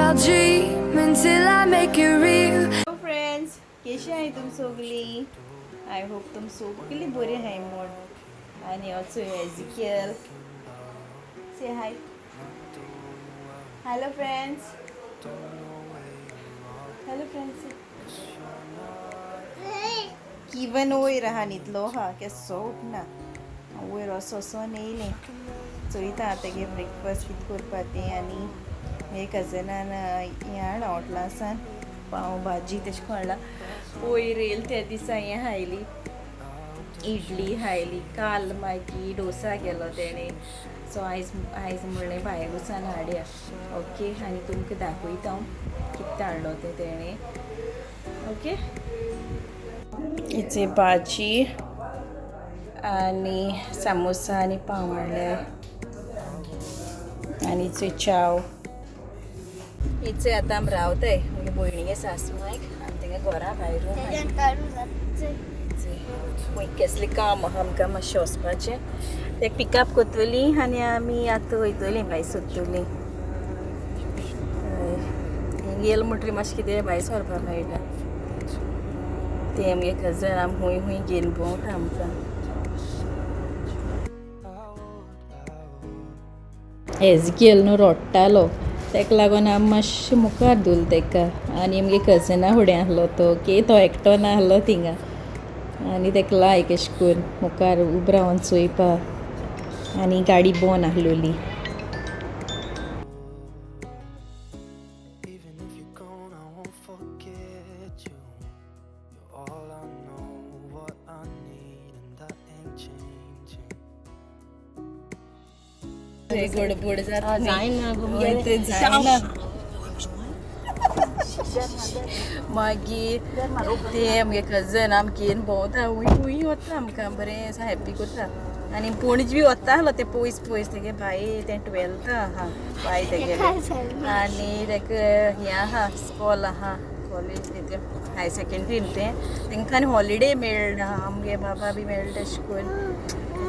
I'll dream until I make it real. Hello friends, कशी आहे तुम सगळी? I hope तुम सगळी बरे आहे मोड. आणि also Azekiel. Say hi. Hello friends. Hello friends. Kivan oy raha nitlo ha ke soap na. Oy roso neile. So ita आता के ब्रेकफास्ट कित करपाते आणि हे कजनान याण आवटलासान पाव भाजी तेश खाला पोई रेल त्या दिसा हे हायली इडली हायली काल मागी डोसा केलो तेणे सो आयज म्हणलें भायर वचून हाडया ओके आनी तुमकां दाखयता हांव कितें हाडलो तें तेणे ओके इचे भाजी आनी सामोसा आनी पाव हाडल्या आनी इचे चाव इचे आतां आमी रावताय म्हणजे भयणीगे सासमायक आनी तेंगे घरा भायर कसलें काम आमकां मातशें वचपाचें तें पिकअप करतली आनी आमी आतां वयतलीं भायर सरतलीं गेल म्हणटरी मातशें कितें भायर सरपाक मेळटा तें आमगे कजन आमी खूंय खूंय घेवन भोंवता आमकां एजकियल न्हू रोडटालो तेका लागून आमी मातशें मुखार दवरलें तेका आनी आमगे कजना फुडें आसलो तो एकटो नासलो थिंगा आनी तेका लायक अशें करून मुखार उबो रावन चोयपा आनी गाडी बंद आसलोली गडबड जाता मागीर ते आमगे कजन आमी घेवन भोंवता खूंय वता आमकां बरें असो हॅप्पी करता आनी पणजे बी वता आसलो ते पयस तेगे भाई तें 12th आहा भाई तेगेलें आनी तेका हें आहा स्कॉल आहा कॉलेज तें हायर सेकंड्री तेंकां आनी हॉलिडे मेळना आमगे बाबा बी मेळटा तशें करून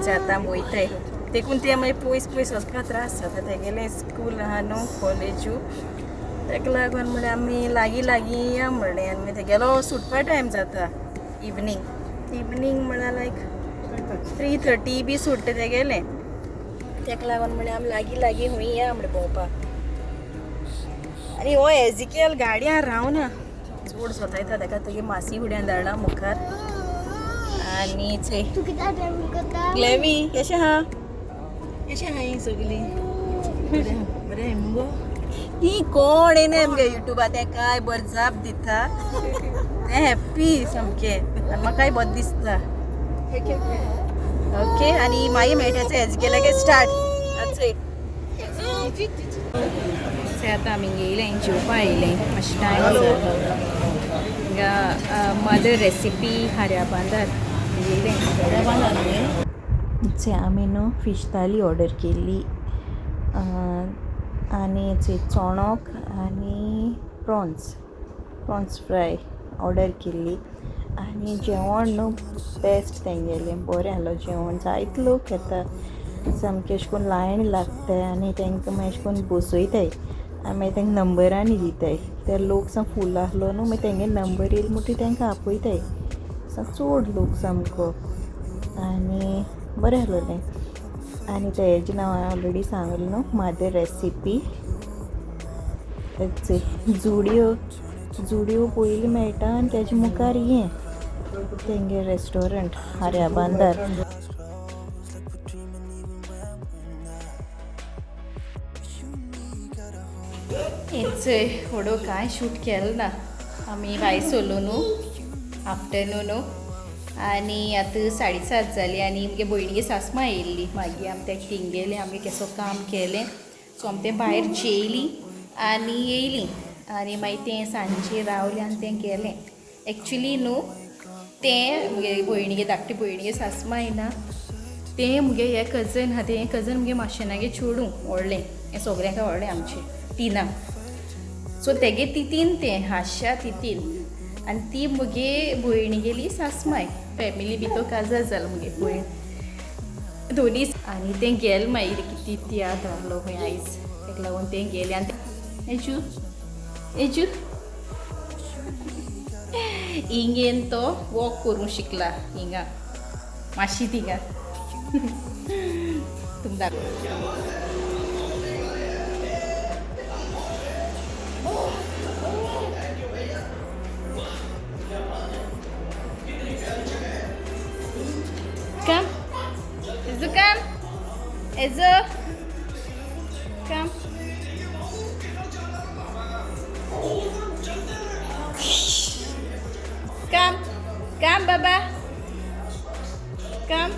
आतां आमी वयताय देखून ते मागीर पयस वचपाक त्रास जाता तेगेलें स्कूल आहा न्हू कॉलेजू तेका लागून म्हणल्यार आमी लागीं या म्हणलें आनी तेगेलो सुटपा टायम जाता इवनींग म्हणल्यार लायक 3:30 बी सुट्टा तेगेलें तेका लागून म्हणल्यार आमी लागीं खूंय या म्हणलें भोंवपाक आनी हो एजिकेल गाडयान रावना चड सोतायता तेका तेगे मासी फुड्यान धाडला मुखार आनी थंय क्लेवी कशें आहा ही सगळीं बरें मुगो ही कोण येना आमगे युट्यूबार तें काय बरें जाप दिता तें हॅप्पी सामकें आनी म्हाकाय बरें दिसता ओके आनी मागीर मेळटाचें एजकेलागे स्टार्ट आतां आमी येयलें जेवपा येयलें मातशें टायम जालो हिंगा मदर रेसिपी हाऱ्या बांदार येयलें आमी न्हू फीश थाली ऑर्डर केल्ली आनी चोणोक आनी प्रॉन्स फ्राय ऑर्डर केल्ली आनी जेवण न्हू बेस्ट तेंगेलें बरें आसलो जेवण जायत लोक येता सामकें अशें करून लायन लागताय आनी तेंकां मागीर अशें करून बसयताय आनी मागीर तेंकां नंबरांनी दिताय ते लोक साम फूल आसलो न्हू मागीर तेंगे नंबर येयलो म्हणटी तेंकां आपयताय चड लोक सामको आनी बरें आसलें आनी ते हेजें नांव हांवें ऑलरेडी सांगलें न्हू मदर रेसिपी जुडियो पयलीं मेळटा आनी तेजे मुखार हें तेंगे रेस्टॉरंट हाऱ्या बांदार हेच व्हडो कांय शूट केलो ना आमी भायर सरलो न्हू आफ्टरनून आनी आतां 7:30 जाली आनी म्हगे भयणीगे सासमा येयल्ली मागीर आमी तेका थिंग गेले आमी केसो काम केलें सो आमी तें भायर जेयलीं आनी येयलीं आनी मागीर तें सांजचे रावलें आनी तें गेलें एक्चुली न्हू तें म्हगे भयणीगे धाकटे भयणीगे सासमा येना तें म्हगे हे कजन आहा तें कजन म्हगे माशेनागे चेडूं व्हडलें हें सगळ्यांक व्हडलें आमचें तिनां सो तेगे तितीन तें हाश्या तितीन आनी ती म्हगे भयणीगेली सासमाय फॅमिली भितर काजार जालो म्हगे भयण दोनी आनी तें गेलें मागीर कितें तियात्र आहलो खंय आयज तेका लागून तें गेलें आनी हेचू एजू हिंगेन तो वॉक करूं शिकला हिंगा माशी थिंगा तुमका Come. Ezo, come. Ezo. Come. Come. Come, Baba. Come.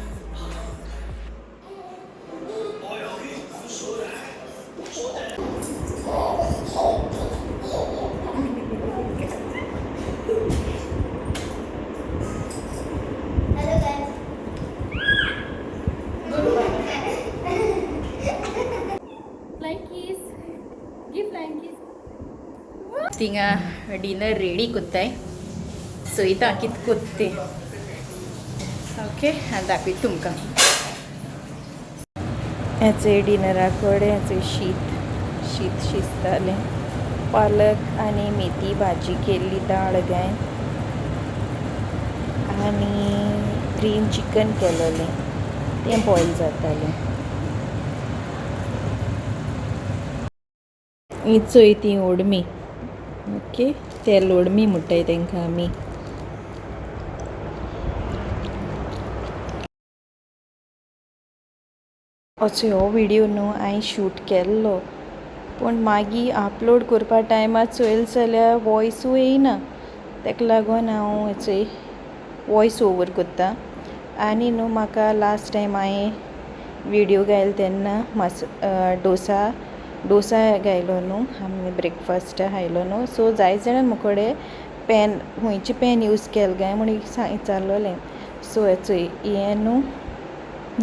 Flying kiss. Give flying kiss. तिंगा डिनर रेडी कोत्ताय सो इथं कित कोत्ते ओके आणि दाखवी तुमकां याचे डिनरा कडेन याचे शीत शिजतालें पालक आनी मेथी भाजी केल्ली दाळ गाय आनी ग्रीन चिकन केलेलें तें बॉयल जातालें ही चोय ती ओडमी ओके ते लोडमी म्हणटाय तांकां आमी असो हो व्हिडियो न्हू हांवें शूट केल्लो पूण मागीर अपलोड करपा टायमार चोयल जाल्यार वॉयसूय येयना ताका लागून हांव हेचो वॉयस ओवर करता आनी न्हू म्हाका लास्ट टायम हांवें व्हिडियो घायल तेन्ना डोसा गायलो न्हू आमी ब्रेकफास्ट खायलो न्हू सो जाय जाणां मुकोडे पॅन खंयचे पॅन यूज केल गाय म्हण विचारलोलें सो हेचो हें न्हू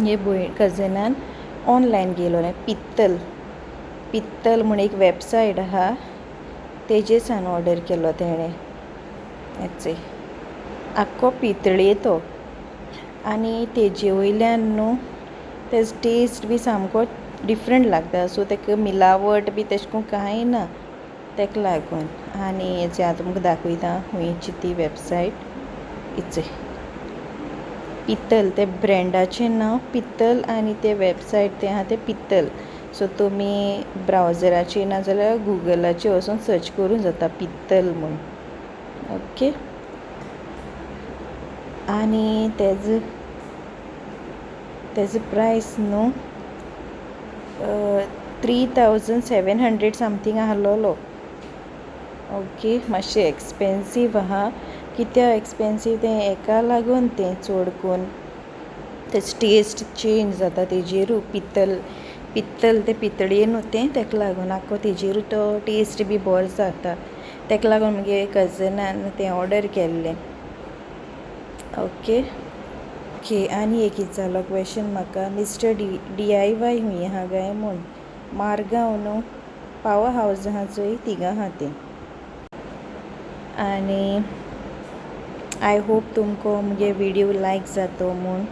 हे कजनान ऑनलायन गेलोलें पित्तल म्हण एक वेबसायट आहा तेजेर सान ऑर्डर केलो तेणें हेचो आख्खो पितळी तो आनी तेजे वयल्यान न्हू तेजो टेस्ट बी सामको डिफरंट लागता सो तेका मिलावट बी तेश कोन्न कांय ना तेका लागून आनी हेजें हांव तुमकां दाखयता खंयची ती वेबसायट हिचो पित्तल ते ब्रँडाचें नांव पित्तल आनी ते वेबसायट ते आहा ते पित्तल सो तुमी ब्रावजराचेर ना जाल्यार गुगलाचेर वचून सर्च करूं जाता पित्तल म्हूण ओके आनी तेजो प्रायस न्हू 3700 समथींग आहलोलो ओके मातशें एक्सपेन्सीव आहा कित्याक एक्सपेन्सीव तें हेका लागून तें चड करून तेजो टेस्ट चेंज जाता तेजेरूय पित्तल ते पितळेर न्हू तें तेका लागून आख्खो तेजेरूय तो टेस्ट बी बरो जाता तेका लागून म्हगे कजनान तें ऑर्डर केल्लें ओके आनी एक जालो क्वेशन म्हाका मिस्टर DIY हूंय आहा गाय म्हूण मारगांव न्हू पावर हावज आहा चोय थिंगां आहा तें आनी आय होप तुमको मुगे व्हिडियो लायक जातो म्हूण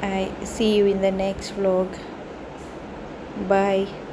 I see you in the next vlog. Bye.